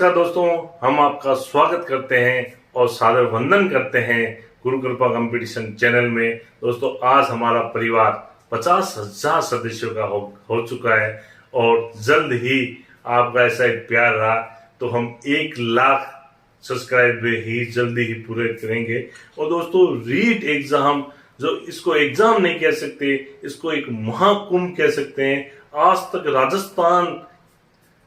नमस्कार दोस्तों, हम आपका स्वागत करते हैं और सादर वंदन करते हैं गुरु कृपा कंपटीशन चैनल में। दोस्तों, आज हमारा परिवार 50,000 सदस्यों का हो चुका है और जल्द ही आपका ऐसा एक प्यार रहा तो हम 1 लाख सब्सक्राइब ही जल्दी ही पूरे करेंगे। और दोस्तों, रीट एग्जाम, जो इसको एग्जाम नहीं कह सकते, इसको एक महाकुंभ कह सकते हैं। आज तक राजस्थान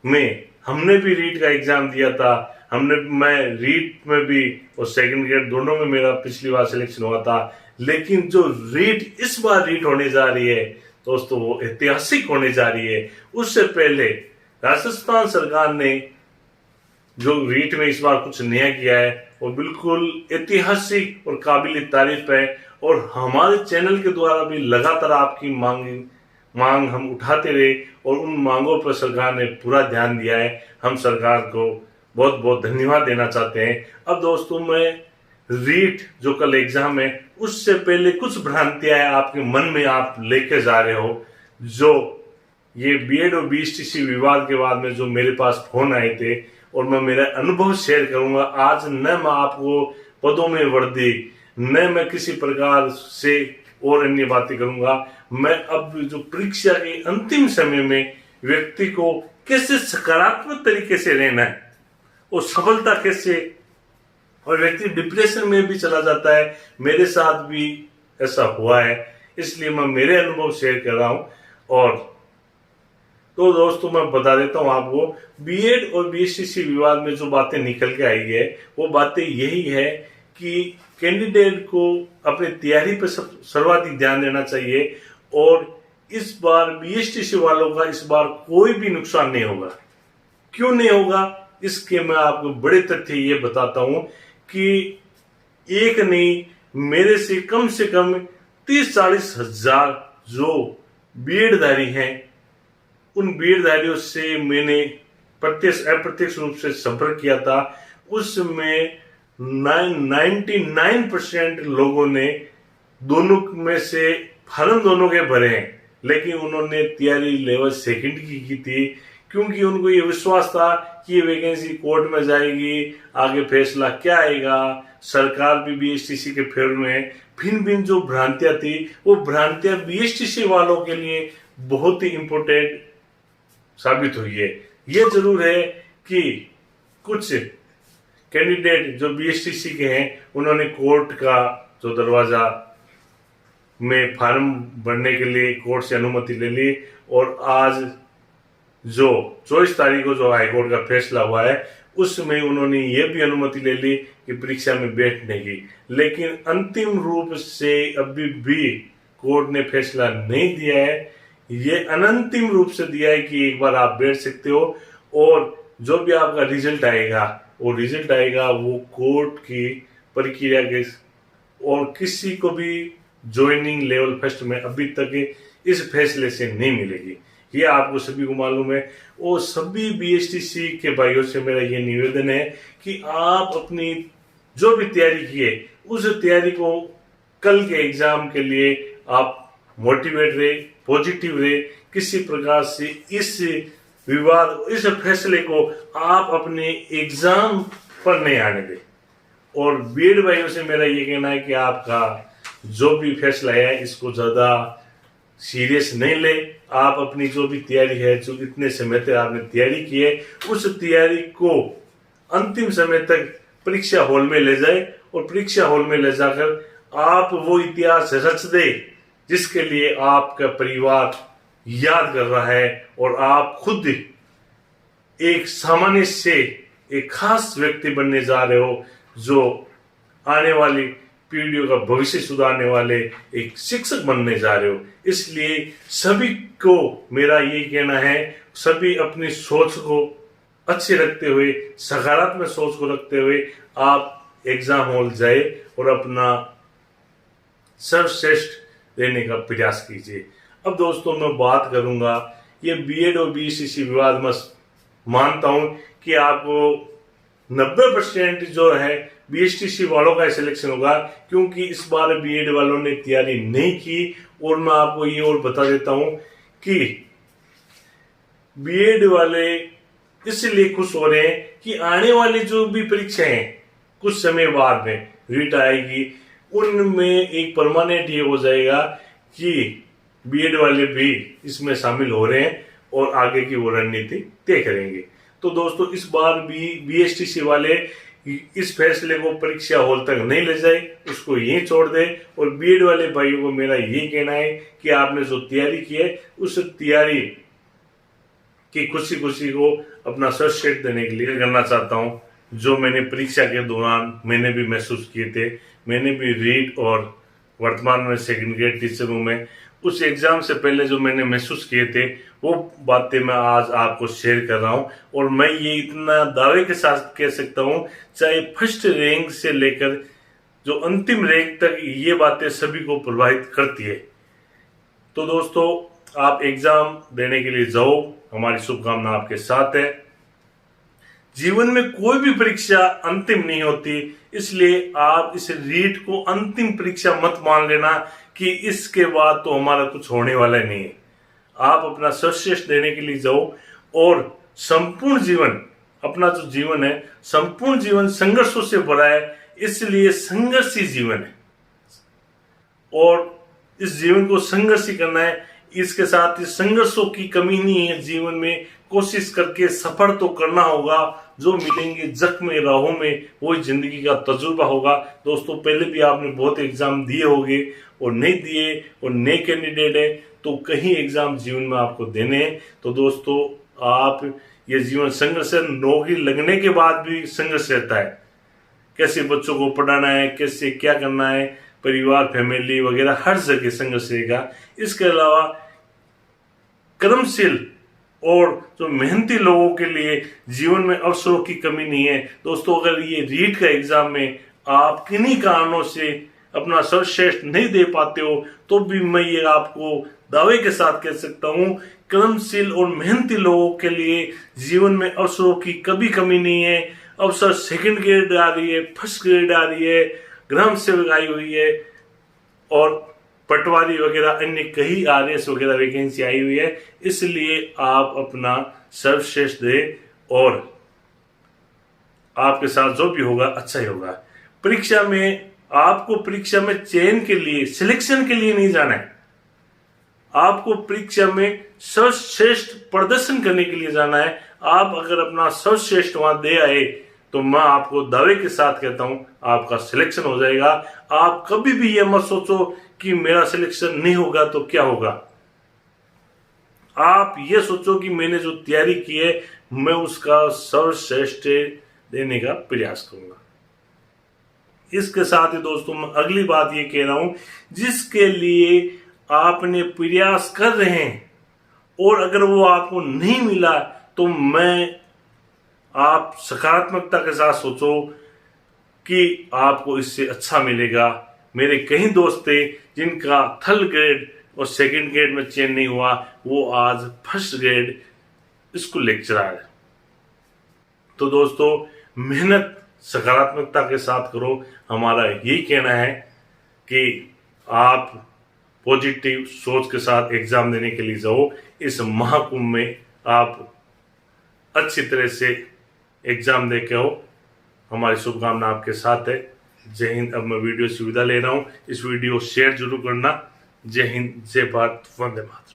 में हमने भी रीट का एग्जाम दिया था। मैं रीट में भी और सेकंड ग्रेड दोनों में मेरा पिछली बार सिलेक्शन हुआ था। लेकिन जो रीट इस बार रीट होने जा रही है दोस्तों, वो ऐतिहासिक होने जा रही है। उससे पहले राजस्थान सरकार ने जो रीट में इस बार कुछ नया किया है वो बिल्कुल ऐतिहासिक और काबिल तारीफ है। और हमारे चैनल के द्वारा भी लगातार आपकी मांग हम उठाते रहे और उन मांगों पर सरकार ने पूरा ध्यान दिया है। हम सरकार को बहुत बहुत धन्यवाद देना चाहते हैं। अब दोस्तों, मैं रीट जो कल एग्जाम है उससे पहले कुछ भ्रांतियां आपके मन में आप लेके जा रहे हो। जो ये बीएड और बीएसटीसी विवाद के बाद में जो मेरे पास फोन आए थे और मैं मेरा अनुभव शेयर करूंगा। आज न मैं आपको पदों में वर्दी, न मैं किसी प्रकार से और अन्य बातें करूंगा। मैं अब जो परीक्षा के अंतिम समय में व्यक्ति को कैसे सकारात्मक तरीके से रहना है और सफलता कैसे, और व्यक्ति डिप्रेशन में भी चला जाता है, मेरे साथ भी ऐसा हुआ है, इसलिए मैं मेरे अनुभव शेयर कर रहा हूं। और तो दोस्तों, मैं बता देता हूं आपको, बीएड और बीएसटीसी विवाद में जो बातें निकल के आई है वो बातें यही है कि कैंडिडेट को अपनी तैयारी पर सर्वाधिक ध्यान देना चाहिए। और इस बार बीएसटीसी वालों का इस बार कोई भी नुकसान नहीं होगा। क्यों नहीं होगा, इसके मैं आपको बड़े तथ्य ये बताता हूं कि एक नहीं, मेरे से कम 30-40 हजार जो बीएडधारी हैं, उन बीएडधारियों से मैंने प्रत्यक्ष अप्रत्यक्ष रूप से संपर्क किया था। उसमें 99% लोगों ने दोनों में से फॉर्म दोनों के भरे हैं, लेकिन उन्होंने तैयारी लेवल सेकंड की थी, क्योंकि उनको ये विश्वास था कि ये वैकेंसी कोर्ट में जाएगी, आगे फैसला क्या आएगा, सरकार भी बीएसटीसी के फेवर में है। भिन्न भिन्न जो भ्रांतियां थी वो भ्रांतियां बीएसटीसी वालों के लिए बहुत ही इंपोर्टेंट साबित हुई है। ये जरूर है कि कुछ कैंडिडेट जो बीएसटीसी के हैं उन्होंने कोर्ट का जो दरवाजा में फॉर्म भरने के लिए कोर्ट से अनुमति ले ली। और आज जो 24 तारीख को जो हाईकोर्ट का फैसला हुआ है उसमें उन्होंने ये भी अनुमति ले ली कि परीक्षा में बैठने की। लेकिन अंतिम रूप से अभी भी कोर्ट ने फैसला नहीं दिया है। ये अनंतिम रूप से दिया है कि एक बार आप बैठ सकते हो और जो भी आपका रिजल्ट आएगा वो कोर्ट की प्रक्रिया के, और किसी को भी ज्वाइनिंग लेवल फर्स्ट में अभी तक इस फैसले से नहीं मिलेगी। ये आपको सभी को मालूम है। और सभी बीएसटीसी के भाइयों से मेरा ये निवेदन है कि आप अपनी जो भी तैयारी की है उस तैयारी को कल के एग्जाम के लिए आप मोटिवेट रहे, पॉजिटिव रहे। किसी प्रकार से इस विवाद, इस फैसले को आप अपने एग्जाम पर नहीं आने दें। और बीएड भाइयों से मेरा ये कहना है कि आपका जो भी फैसला है इसको ज्यादा सीरियस नहीं ले। आप अपनी जो भी तैयारी है, जो इतने समय तक आपने तैयारी की है, उस तैयारी को अंतिम समय तक परीक्षा हॉल में ले जाए और परीक्षा हॉल में ले जाकर आप वो इतिहास रच दे जिसके लिए आपका परिवार याद कर रहा है और आप खुद एक सामान्य से एक खास व्यक्ति बनने जा रहे हो, जो आने वाली पीढ़ियों का भविष्य सुधारने वाले एक शिक्षक बनने जा रहे हो। इसलिए सभी को मेरा ये कहना है, सभी अपनी सोच को अच्छी रखते हुए, सकारात्मक सोच को रखते हुए आप एग्जाम हॉल जाए और अपना सर्वश्रेष्ठ देने का प्रयास कीजिए। अब दोस्तों, मैं बात करूंगा ये बीएड और बीएसटीसी विवाद में मानता हूं कि आपको 90% जो है बीएसटीसी वालों का सिलेक्शन होगा, क्योंकि इस बार बीएड वालों ने तैयारी नहीं की। और मैं आपको ये और बता देता हूं कि बीएड वाले इसलिए खुश हो रहे हैं कि आने वाली जो भी परीक्षाएं हैं कुछ समय बाद में रीट आएगी, उनमें एक परमानेंट ये हो जाएगा कि बीएड वाले भी इसमें शामिल हो रहे हैं और आगे की वो रणनीति तय करेंगे। तो दोस्तों इस बार भी बीएसटीसी वाले इस फैसले को परीक्षा हॉल तक नहीं ले जाए, उसको यहीं छोड़ दे। और बीएड वाले भाइयों को मेरा यही कहना है कि आपने जो तैयारी की है उस तैयारी की खुशी खुशी को अपना सर्टिफिकेट देने के लिए करना चाहता हूं। जो मैंने परीक्षा के दौरान मैंने भी महसूस किए थे, मैंने भी रीट और वर्तमान में सेकंड ग्रेड टीचर हूं मैं, उस एग्जाम से पहले जो मैंने महसूस किए थे वो बातें मैं आज आपको शेयर कर रहा हूं। और मैं ये इतना दावे के साथ कह सकता हूं, चाहे फर्स्ट रैंक से लेकर जो अंतिम रैंक तक ये बातें सभी को प्रभावित करती है। तो दोस्तों आप एग्जाम देने के लिए जाओ, हमारी शुभकामना आपके साथ है। जीवन में कोई भी परीक्षा अंतिम नहीं होती, इसलिए आप इस रीट को अंतिम परीक्षा मत मान लेना कि इसके बाद तो हमारा कुछ होने वाला नहीं है। आप अपना सर्वश्रेष्ठ देने के लिए जाओ और संपूर्ण जीवन, अपना जो जीवन है संपूर्ण जीवन संघर्षों से भरा है, इसलिए संघर्षी जीवन है और इस जीवन को संघर्ष ही करना है। इसके साथ ही संघर्षों की कमी नहीं है जीवन में, कोशिश करके सफर तो करना होगा। जो मिलेंगे जख्म राहों में वही जिंदगी का तजुर्बा होगा। दोस्तों पहले भी आपने बहुत एग्जाम दिए होंगे और नहीं दिए और नए कैंडिडेट है तो कहीं एग्जाम जीवन में आपको देने हैं। तो दोस्तों आप ये जीवन संघर्ष, नौकरी लगने के बाद भी संघर्ष रहता है, कैसे बच्चों को पढ़ाना है, कैसे क्या करना है, परिवार फैमिली वगैरह हर जगह संघर्ष रहेगा। इसके अलावा कर्मशील और जो मेहनती लोगों के लिए जीवन में अवसरों की कमी नहीं है। दोस्तों अगर ये रीट का एग्जाम में आप किन्हीं कारणों से अपना सर्वश्रेष्ठ नहीं दे पाते हो तो भी मैं ये आपको दावे के साथ कह सकता हूँ, कर्मशील और मेहनती लोगों के लिए जीवन में अवसरों की कभी कमी नहीं है। अवसर सेकंड ग्रेड आ रही है, फर्स्ट ग्रेड आ रही है, ग्राम सेवक आई हुई है और पटवारी वगैरह अन्य कई आरएस वगैरह वैकेंसी आई हुई है। इसलिए आप अपना सर्वश्रेष्ठ दे और आपके साथ जो भी होगा अच्छा ही होगा। परीक्षा में आपको परीक्षा में चयन के लिए, सिलेक्शन के लिए नहीं जाना है, आपको परीक्षा में सर्वश्रेष्ठ प्रदर्शन करने के लिए जाना है। आप अगर अपना सर्वश्रेष्ठ वहां दे आए तो मैं आपको दावे के साथ कहता हूं आपका सिलेक्शन हो जाएगा। आप कभी भी ये मत सोचो कि मेरा सिलेक्शन नहीं होगा तो क्या होगा। आप ये सोचो कि मैंने जो तैयारी की है मैं उसका सर्वश्रेष्ठ देने का प्रयास करूंगा। इसके साथ ही दोस्तों मैं अगली बात ये कह रहा हूं, जिसके लिए आपने प्रयास कर रहे हैं और अगर वो आपको नहीं मिला तो मैं आप सकारात्मकता के साथ सोचो कि आपको इससे अच्छा मिलेगा। मेरे कई दोस्त थे जिनका थर्ड ग्रेड और सेकंड ग्रेड में चयन नहीं हुआ, वो आज फर्स्ट ग्रेड स्कूल लेक्चरर है। तो दोस्तों मेहनत सकारात्मकता के साथ करो। हमारा यही कहना है कि आप पॉजिटिव सोच के साथ एग्जाम देने के लिए जाओ। इस महाकुंभ में आप अच्छी तरह से एग्जाम दे के आओ। हमारी शुभकामना आपके साथ है। जय हिंद। अब मैं वीडियो से विदा ले रहा हूँ। इस वीडियो शेयर जरूर करना। जय हिंद, जय भारत, वंदे मातरम।